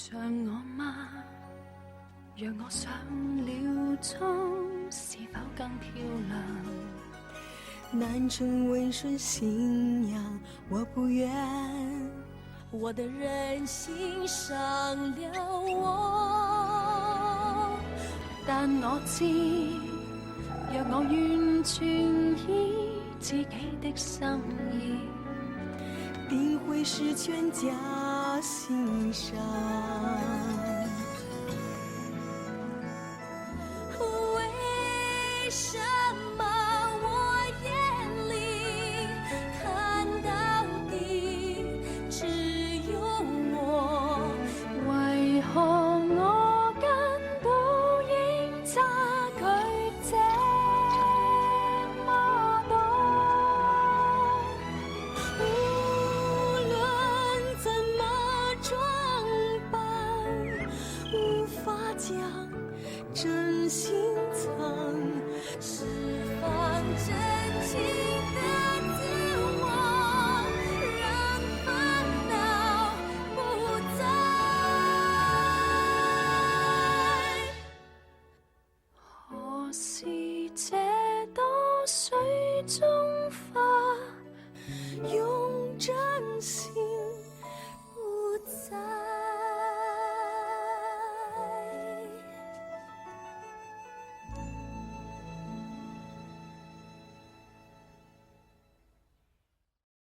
像我嗎？若我上了妝，是否更漂亮？南城温顺信仰，我不愿我的人欣赏了我。但我知，若我完全依自己的心意，定會是全家欣賞。為什麼我眼裡看到的只有我？為何我跟倒影差距這麼多？無論怎麼裝扮，無法將真心藏，釋放真情的自我，讓煩惱不再。何時這多水中